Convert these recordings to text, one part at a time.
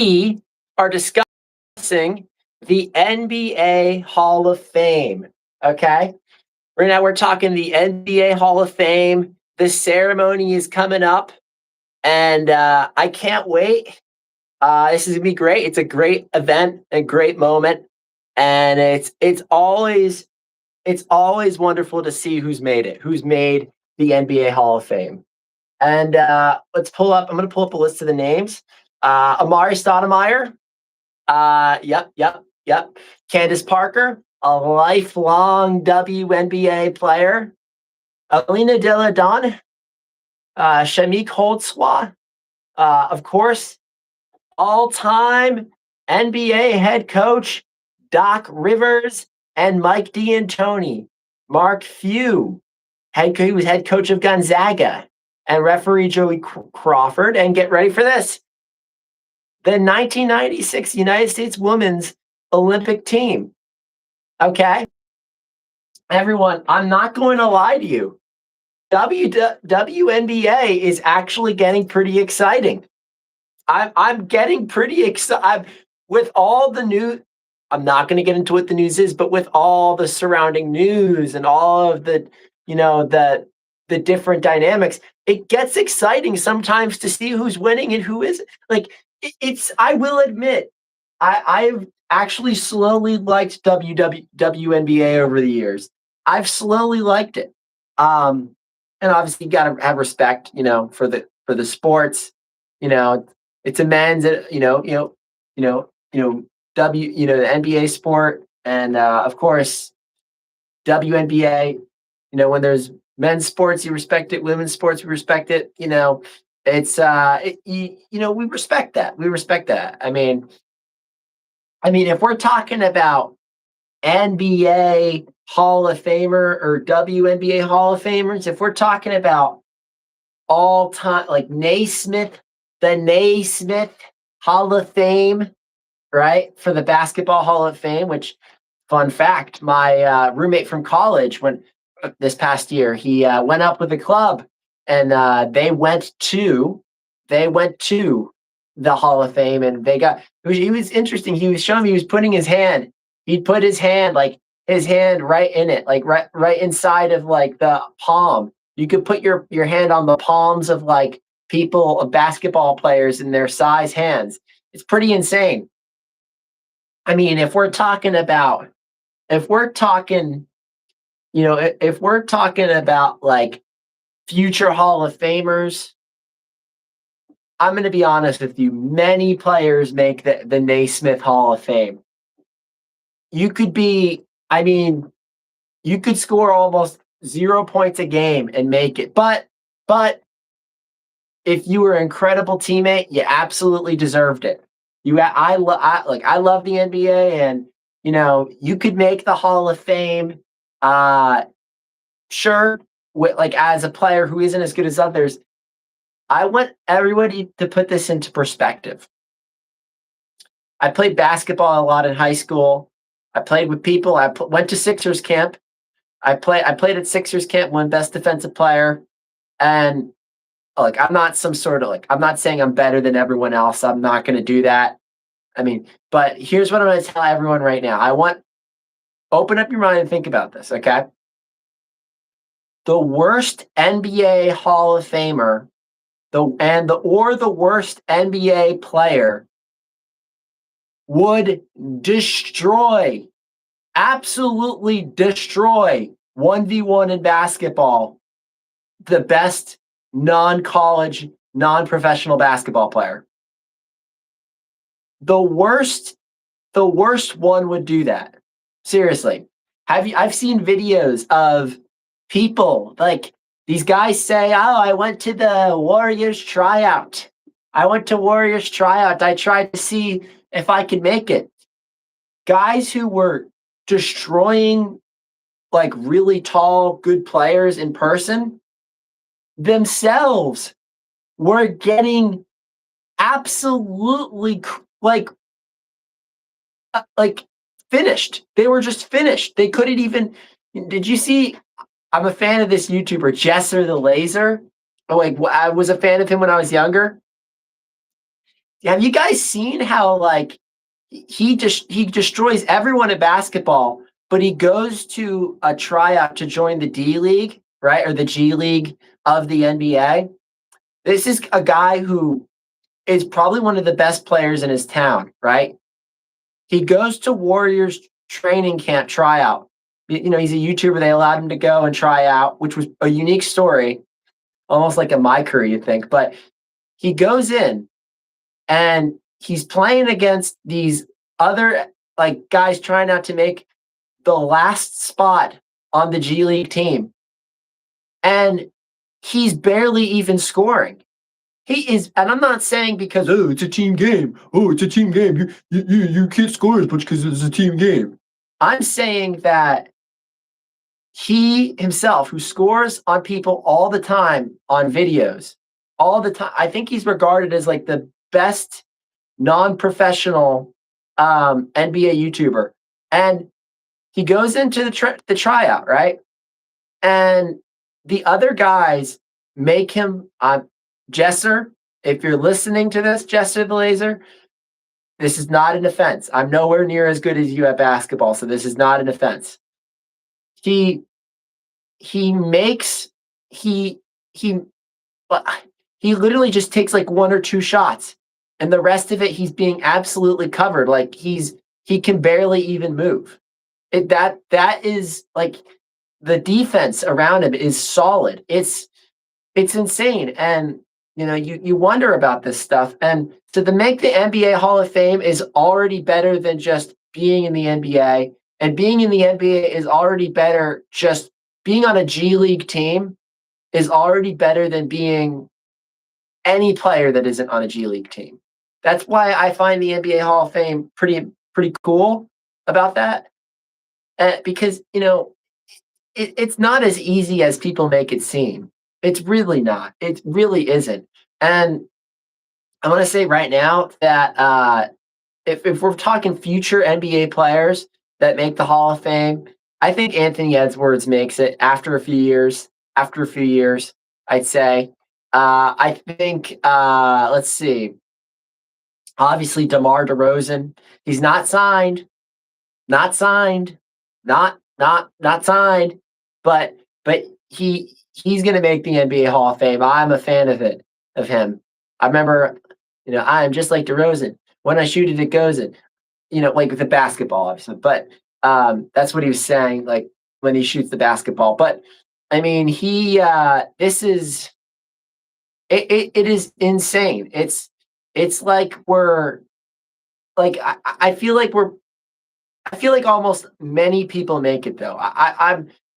We are discussing the NBA Hall of Fame. Okay. Right now we're talking the NBA Hall of Fame. The ceremony is coming up, and I can't wait. This is gonna be great. It's a great event, a great moment, and it's always wonderful to see who's made it, who's made the NBA Hall of Fame. And let's pull up. I'm going to pull up a list of the names. Amari Stoudemire. Yep. Candace Parker, a lifelong WNBA player. Alina Deladon, Shamik Holdswa, of course, all-time NBA head coach Doc Rivers and Mike D'Antoni. Mark Few, he was head coach of Gonzaga, and referee Joey Crawford. And get ready for this: the 1996 United States Women's Olympic team. Okay, everyone, I'm not going to lie to you. WNBA is actually getting pretty exciting. I'm getting pretty excited with all the news. I'm not going to get into what the news is, but with all the surrounding news and all of the, the different dynamics, it gets exciting sometimes to see who's winning and who isn't. Like it's, I will admit, I've actually slowly liked WNBA over the years. I've slowly liked it. And obviously you got to have respect, for the sports. It's a men's, the NBA sport, and of course, WNBA. When there's men's sports, you respect it. Women's sports, we respect it. It's we respect that. We respect that. If we're talking about NBA Hall of Famer or WNBA Hall of Famers, if we're talking about all time, like Naismith, the Naismith Hall of Fame, right? For the Basketball Hall of Fame, which, fun fact, my roommate from college, when this past year, he went up with a club, and they went to the Hall of Fame, and he was interesting. He was showing me, he was putting his hand, he'd put his hand right in it, like right inside of like the palm. You could put your hand on the palms of like basketball players in their size hands. It's pretty insane. If we're talking about like future Hall of Famers, I'm going to be honest with you. Many players make the Naismith Hall of Fame. You could score almost 0 points a game and make it. But if you were an incredible teammate, you absolutely deserved it. I love the NBA, and you could make the Hall of Fame. Sure, as a player who isn't as good as others. I want everybody to put this into perspective. I played basketball a lot in high school. I played with people. I went to Sixers camp. I played at Sixers camp, won best defensive player, and I'm not I'm not saying I'm better than everyone else. I'm not going to do that. But here's what I'm going to tell everyone right now. Open up your mind and think about this, okay? The worst NBA Hall of Famer, the worst NBA player would absolutely destroy 1v1 in basketball the best non-college, non-professional basketball player. The worst one would do that. Seriously. I've seen videos of people, like, these guys say, "Oh, I went to the Warriors tryout. I tried to see if I could make it." Guys who were destroying like really tall, good players in person themselves were getting absolutely finished. They were just finished. They couldn't even. Did you see? I'm a fan of this YouTuber, Jesser the Laser. I was a fan of him when I was younger. have you guys seen how like he destroys everyone at basketball, but he goes to a tryout to join the D League, right, or the G League of the NBA. This is a guy who is probably one of the best players in his town, right? He goes to Warriors training camp tryout. He's a YouTuber. They allowed him to go and try out, which was a unique story, almost like a my career, you think. But he goes in and he's playing against these other like guys trying out to make the last spot on the G League team. And he's barely even scoring. He is, and I'm not saying because it's a team game. Oh, it's a team game. You can't score as much because it's a team game. I'm saying that he himself, who scores on people all the time on videos, all the time, I think he's regarded as like the best non-professional NBA YouTuber, and he goes into the tryout, right? And the other guys make him Jesser, if you're listening to this, Jesser the Laser, this is not an offense. I'm nowhere near as good as you at basketball, so this is not an offense. He makes he literally just takes like one or two shots, and the rest of it he's being absolutely covered. Like he can barely even move. That is like the defense around him is solid. It's insane, and you wonder about this stuff. And so to make the NBA Hall of Fame is already better than just being in the NBA, and being in the NBA is already better. Just being on a G League team is already better than being any player that isn't on a G League team. That's why I find the NBA Hall of Fame pretty cool about that, because it's not as easy as people make it seem. It's really not. It really isn't. And I want to say right now that if we're talking future NBA players that make the Hall of Fame, I think Anthony Edwards makes it after a few years. After a few years, I'd say. I think. Let's see. Obviously, DeMar DeRozan. He's not signed. Not signed. Not signed. But he's going to make the NBA Hall of Fame. I'm a fan of him. I remember, I am just like DeRozan. When I shoot it, it goes in. Like with the basketball, obviously. But that's what he was saying, like when he shoots the basketball. But I mean, this is it is insane. It's like we're like I feel like almost many people make it though.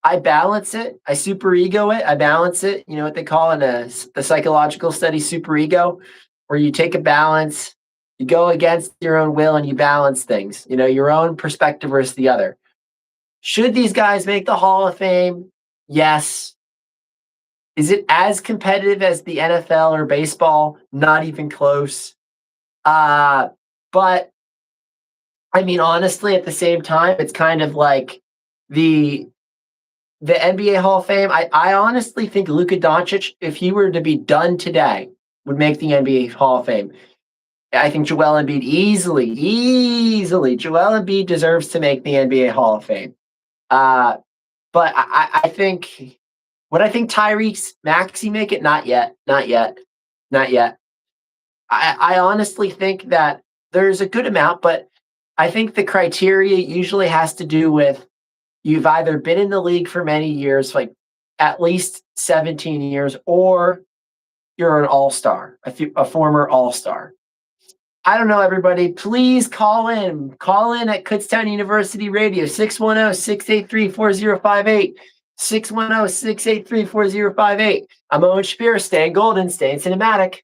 I balance it. I super ego it. I balance it. You know what they call in the psychological study, super ego, where you take a balance, you go against your own will and you balance things, your own perspective versus the other. Should these guys make the Hall of Fame? Yes. Is it as competitive as the NFL or baseball? Not even close. But I mean, honestly, at the same time, it's kind of like the NBA Hall of Fame. I honestly think Luka Doncic, if he were to be done today, would make the NBA Hall of Fame. I think Joel Embiid easily. Joel Embiid deserves to make the NBA Hall of Fame. But I think, would I think Tyrese Maxey make it? Not yet. I honestly think that there's a good amount, but I think the criteria usually has to do with you've either been in the league for many years, like at least 17 years, or you're an all-star, a former all-star. I don't know, everybody. Please call in. Call in at Kutztown University Radio, 610-683-4058. 610-683-4058. I'm Owen Shapiro, staying golden, staying cinematic.